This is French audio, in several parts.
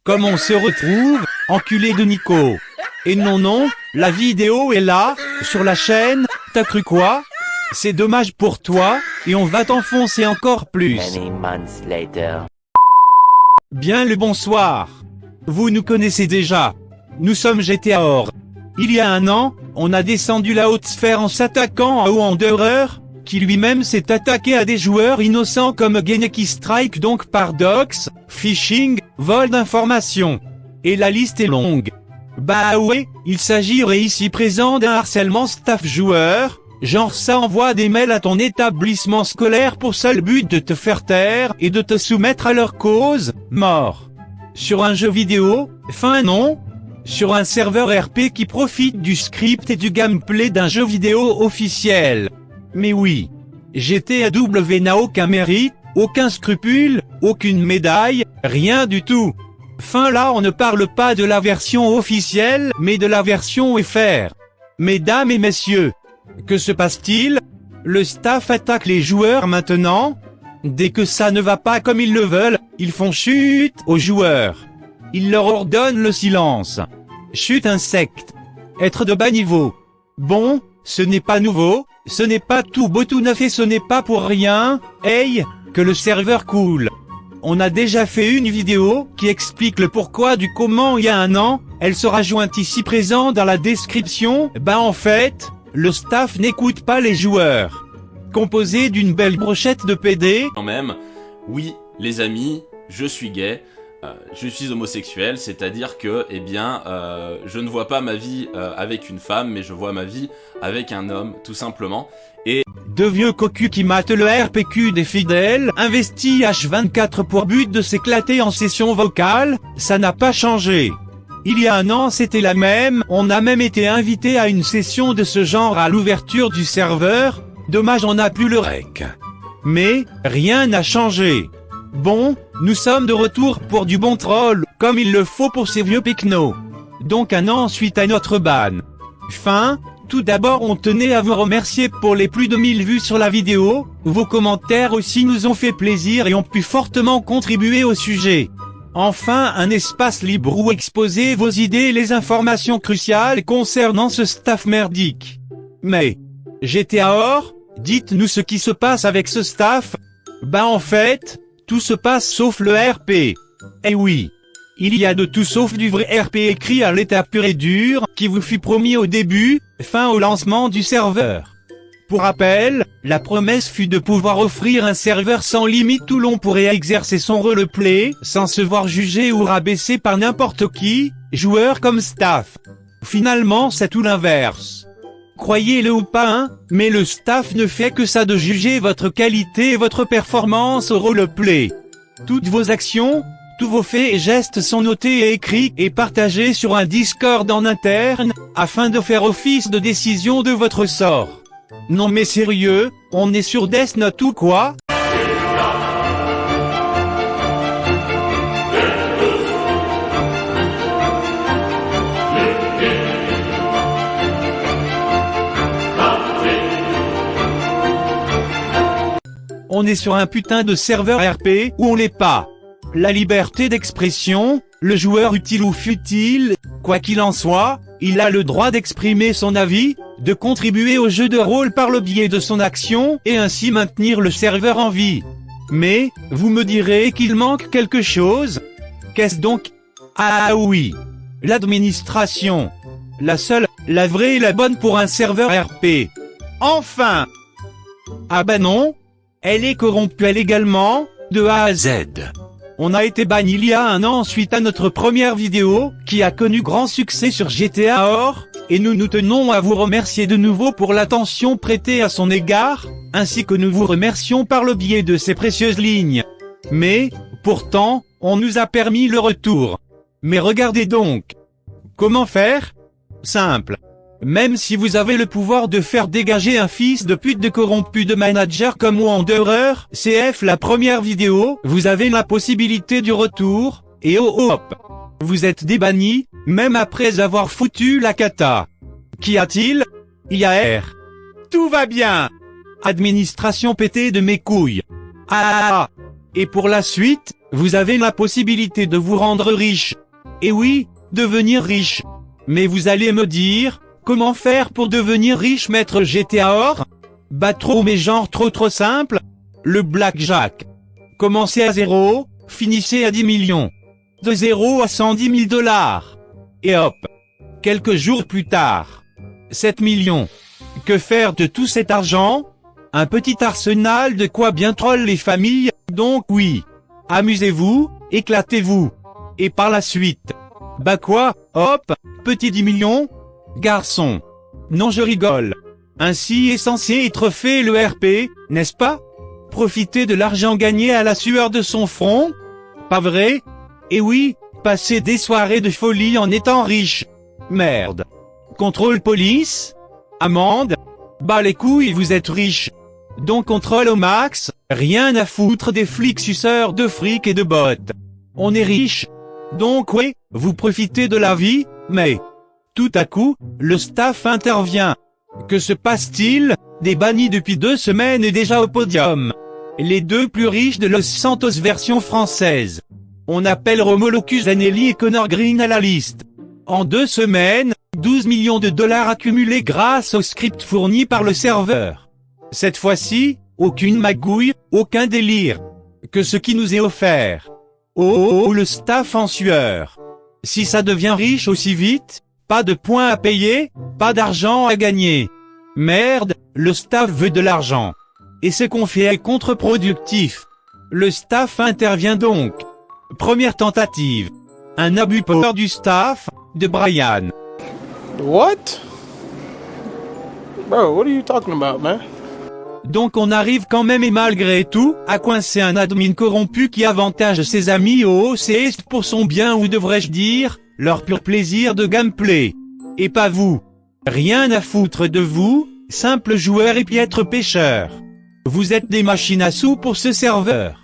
Comme on se retrouve, enculé de Nico. Et non, la vidéo est là, sur la chaîne, t'as cru quoi? C'est dommage pour toi, et on va t'enfoncer encore plus. Many months later. Bien le bonsoir. Vous nous connaissez déjà. Nous sommes GTA Or. Il y a un an, on a descendu la haute sphère en s'attaquant à Wanderer, qui lui-même s'est attaqué à des joueurs innocents comme Genneki Strike, donc par dox, phishing, vol d'informations. Et la liste est longue. Bah ouais, il s'agirait ici présent d'un harcèlement staff joueur, genre ça envoie des mails à ton établissement scolaire pour seul but de te faire taire et de te soumettre à leur cause, mort. Sur un jeu vidéo, fin non. Sur un serveur RP qui profite du script et du gameplay d'un jeu vidéo officiel. Mais oui, GTA n'a aucun mérite, aucun scrupule, aucune médaille, rien du tout. Fin là on ne parle pas de la version officielle, mais de la version FR. Mesdames et messieurs, que se passe-t-il? Le staff attaque les joueurs maintenant. Dès que ça ne va pas comme ils le veulent, ils font chute aux joueurs. Ils leur ordonnent le silence. Chute insecte. Être de bas niveau. Bon, ce n'est pas nouveau, ce n'est pas tout beau tout neuf et ce n'est pas pour rien, hey, que le serveur coule. On a déjà fait une vidéo qui explique le pourquoi du comment il y a un an, elle sera jointe ici présent dans la description. Bah en fait, le staff n'écoute pas les joueurs. Composé d'une belle brochette de PD. Quand même, oui, les amis, je suis gay. Je suis homosexuel, c'est-à-dire que, eh bien, je ne vois pas ma vie avec une femme, mais je vois ma vie avec un homme, tout simplement. Et deux vieux cocus qui matent le RPQ des fidèles, investis H24 pour but de s'éclater en session vocale, ça n'a pas changé. Il y a un an c'était la même, on a même été invité à une session de ce genre à l'ouverture du serveur, dommage on n'a plus le rec. Mais, rien n'a changé. Bon, nous sommes de retour pour du bon troll, comme il le faut pour ces vieux pecnos. Donc un an suite à notre ban. Fin, tout d'abord on tenait à vous remercier pour les plus de 1000 vues sur la vidéo, vos commentaires aussi nous ont fait plaisir et ont pu fortement contribuer au sujet. Enfin un espace libre où exposer vos idées et les informations cruciales concernant ce staff merdique. Mais, GTA Or, dites-nous ce qui se passe avec ce staff. Bah en fait, tout se passe sauf le RP. Eh oui. Il y a de tout sauf du vrai RP écrit à l'état pur et dur, qui vous fut promis au début, fin au lancement du serveur. Pour rappel, la promesse fut de pouvoir offrir un serveur sans limite où l'on pourrait exercer son roleplay, sans se voir jugé ou rabaissé par n'importe qui, joueur comme staff. Finalement c'est tout l'inverse. Croyez-le ou pas hein, mais le staff ne fait que ça de juger votre qualité et votre performance au roleplay. Toutes vos actions, tous vos faits et gestes sont notés et écrits et partagés sur un Discord en interne, afin de faire office de décision de votre sort. Non mais sérieux, on est sur Death Note ou quoi? On est sur un putain de serveur RP où on l'est pas. La liberté d'expression, le joueur utile ou futile, quoi qu'il en soit, il a le droit d'exprimer son avis, de contribuer au jeu de rôle par le biais de son action et ainsi maintenir le serveur en vie. Mais, vous me direz qu'il manque quelque chose? Qu'est-ce donc? Ah oui, l'administration. La seule, la vraie et la bonne pour un serveur RP. Enfin! Ah bah non? Elle est corrompue elle également, de A à Z. On a été banni il y a un an suite à notre première vidéo, qui a connu grand succès sur GTA Or, et nous tenons à vous remercier de nouveau pour l'attention prêtée à son égard, ainsi que nous vous remercions par le biais de ces précieuses lignes. Mais, pourtant, on nous a permis le retour. Mais regardez donc. Comment faire? Simple. Même si vous avez le pouvoir de faire dégager un fils de pute de corrompu de manager comme Wanderer, CF la première vidéo, vous avez la possibilité du retour, et hop. Vous êtes débanni, même après avoir foutu la cata. Qu'y a-t-il? IAR. Tout va bien. Administration pétée de mes couilles. Ah. Et pour la suite, Vous avez la possibilité de vous rendre riche. Et oui, devenir riche. Mais vous allez me dire, comment faire pour devenir riche, maître GTA Or? Bah trop, mais genre trop simple. Le blackjack. Commencez à 0, finissez à 10 millions. De 0 à 110 000 dollars. Et hop. Quelques jours plus tard. 7 millions. Que faire de tout cet argent? Un petit arsenal de quoi bien troll les familles, donc oui. Amusez-vous, éclatez-vous. Et par la suite. Bah quoi, hop, petit 10 millions? Garçon. Non, je rigole. Ainsi est censé être fait le RP, n'est-ce pas? Profiter de l'argent gagné à la sueur de son front? Pas vrai? Et oui, passer des soirées de folie en étant riche. Merde. Contrôle police? Amende? Bah les couilles, vous êtes riche. Donc contrôle au max, rien à foutre des flics suceurs de fric et de bottes. On est riche. Donc ouais, vous profitez de la vie, mais... Tout à coup, le staff intervient. Que se passe-t-il? Des bannis depuis 2 semaines et déjà au podium. Les 2 plus riches de Los Santos version française. On appelle Romolo Cusanelli et Connor Green à la liste. En 2 semaines, 12 millions de dollars accumulés grâce au script fourni par le serveur. Cette fois-ci, aucune magouille, aucun délire. Que ce qui nous est offert. Oh, le staff en sueur. Si ça devient riche aussi vite, pas de points à payer, pas d'argent à gagner. Merde, le staff veut de l'argent. Et ce qu'on fait est contre-productif. Le staff intervient donc. Première tentative. Un abus power du staff, de Brian. What? Bro, what are you talking about, man? Donc on arrive quand même et malgré tout, à coincer un admin corrompu qui avantage ses amis au OCS pour son bien ou devrais-je dire, leur pur plaisir de gameplay. Et pas vous. Rien à foutre de vous, simple joueur et piètre pêcheur. Vous êtes des machines à sous pour ce serveur.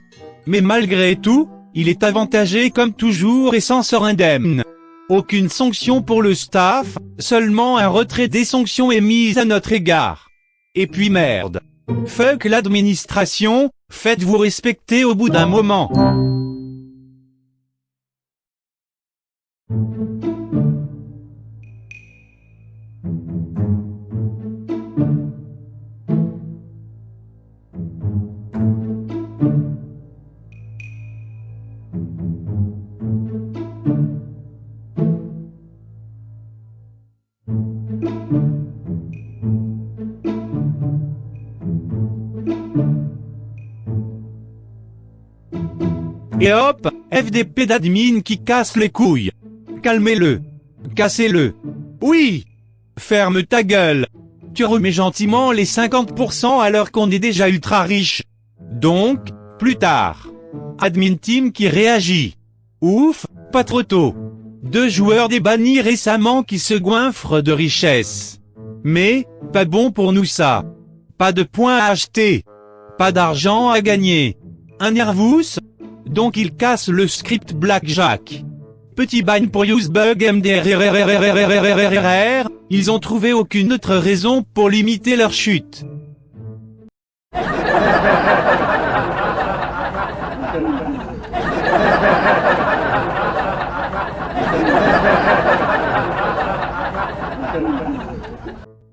Mais malgré tout, il est avantagé comme toujours et s'en sort indemne. Aucune sanction pour le staff, seulement un retrait des sanctions émises à notre égard. Et puis merde. Fuck l'administration, faites-vous respecter au bout d'un moment. Et hop, FDP d'admin qui casse les couilles. Calmez-le. Cassez-le. Oui. Ferme ta gueule. Tu remets gentiment les 50% alors qu'on est déjà ultra riche. Donc, plus tard. Admin team qui réagit. Ouf, pas trop tôt. 2 joueurs débannis récemment qui se goinfrent de richesse. Mais, pas bon pour nous ça. Pas de points à acheter. Pas d'argent à gagner. Un nervous? Donc il casse le script Blackjack. Petit ban pour Usebug MDRRRRRRRRRRR, ils ont trouvé aucune autre raison pour limiter leur chute.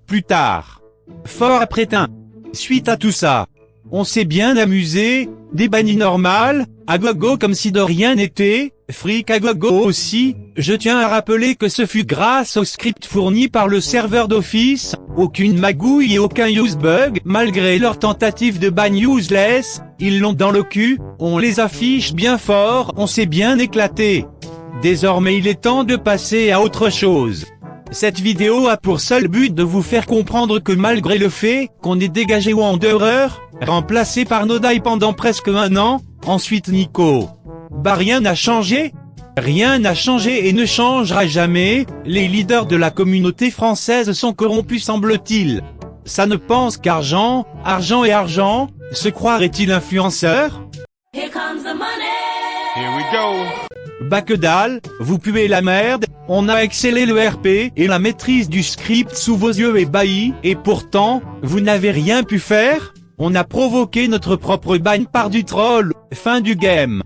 Plus tard. Fort après-teint. Suite à tout ça. On s'est bien amusé, des bannis normales, à gogo comme si de rien n'était, fric à gogo aussi, je tiens à rappeler que ce fut grâce au script fourni par le serveur d'office, aucune magouille et aucun usebug, malgré leur tentative de ban useless, ils l'ont dans le cul, on les affiche bien fort, on s'est bien éclaté. Désormais il est temps de passer à autre chose. Cette vidéo a pour seul but de vous faire comprendre que malgré le fait qu'on ait dégagé Wanderer, remplacé par Nodai pendant presque 1 an, ensuite Nico. Bah rien n'a changé. Rien n'a changé et ne changera jamais, les leaders de la communauté française sont corrompus semble-t-il. Ça ne pense qu'argent, argent et argent, se croirait-il influenceur? Here comes the money. Here we go. Bah que dalle, vous puez la merde, on a excellé le RP et la maîtrise du script sous vos yeux ébahis, et pourtant, vous n'avez rien pu faire, on a provoqué notre propre ban par du troll, fin du game.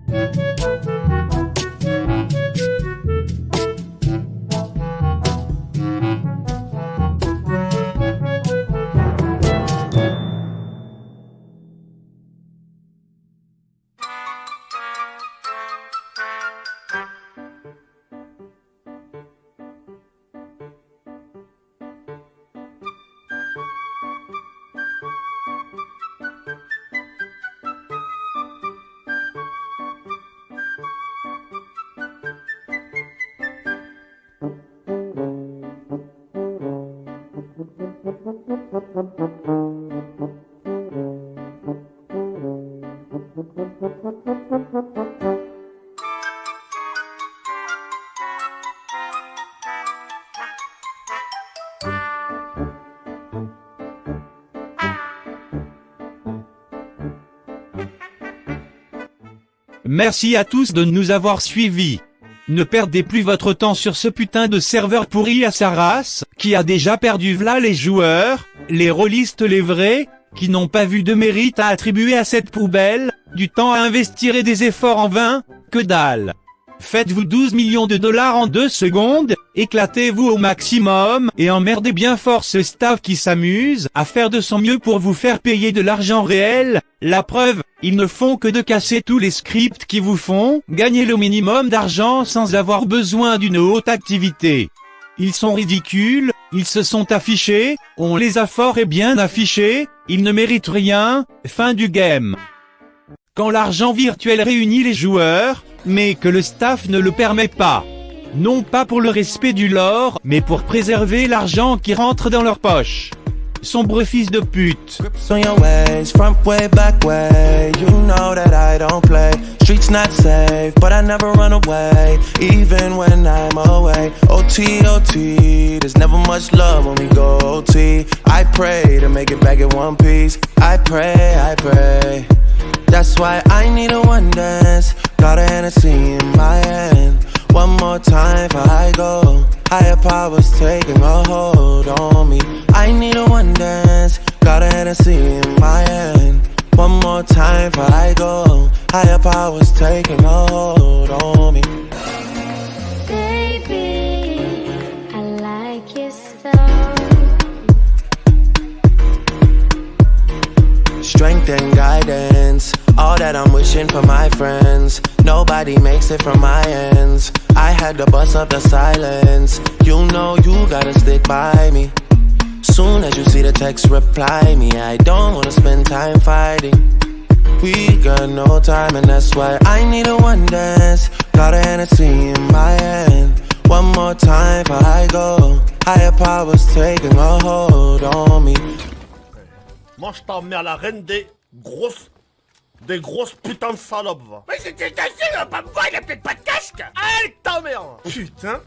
Merci à tous de nous avoir suivis. Ne perdez plus votre temps sur ce putain de serveur pourri à sa race, qui a déjà perdu v'là les joueurs, les rôlistes les vrais, qui n'ont pas vu de mérite à attribuer à cette poubelle, du temps à investir et des efforts en vain, que dalle. Faites-vous 12 millions de dollars en 2 secondes, éclatez-vous au maximum et emmerdez bien fort ce staff qui s'amuse à faire de son mieux pour vous faire payer de l'argent réel. La preuve, ils ne font que de casser tous les scripts qui vous font gagner le minimum d'argent sans avoir besoin d'une haute activité. Ils sont ridicules, ils se sont affichés, on les a fort et bien affichés, ils ne méritent rien, fin du game. Quand l'argent virtuel réunit les joueurs, mais que le staff ne le permet pas. Non pas pour le respect du lore, mais pour préserver l'argent qui rentre dans leur poche. Sombre fils de pute. On your ways, front way, back way. You know that I don't play. Streets not safe, but I never run away, even when I'm away. OT, OT, there's never much love when we go OT. I pray to make it back in one piece. I pray. That's why I need a one dance. Got a Hennessy in my hand. One more time before I go. Higher powers taking a hold on me. I need a one dance. Got a Hennessy in my hand. One more time before I go. Higher powers taking a hold on me. Baby, I like your stuff. Strength and guidance, all that I'm wishing for my friends. Nobody makes it from my ends. I had to bust up the silence. You know you gotta stick by me. Soon as you see the text, reply me. I don't wanna spend time fighting. We got no time and that's why I need a one dance. Got a Hennessy in my hand. One more time before I go. Higher powers taking a hold on me. Mange ta mère, la reine des grosses putains de salopes, va. Mais c'était caché, il va pas me voir, il a peut-être pas de casque. Allez, ta mère. Putain.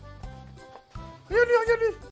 Regarde-lui.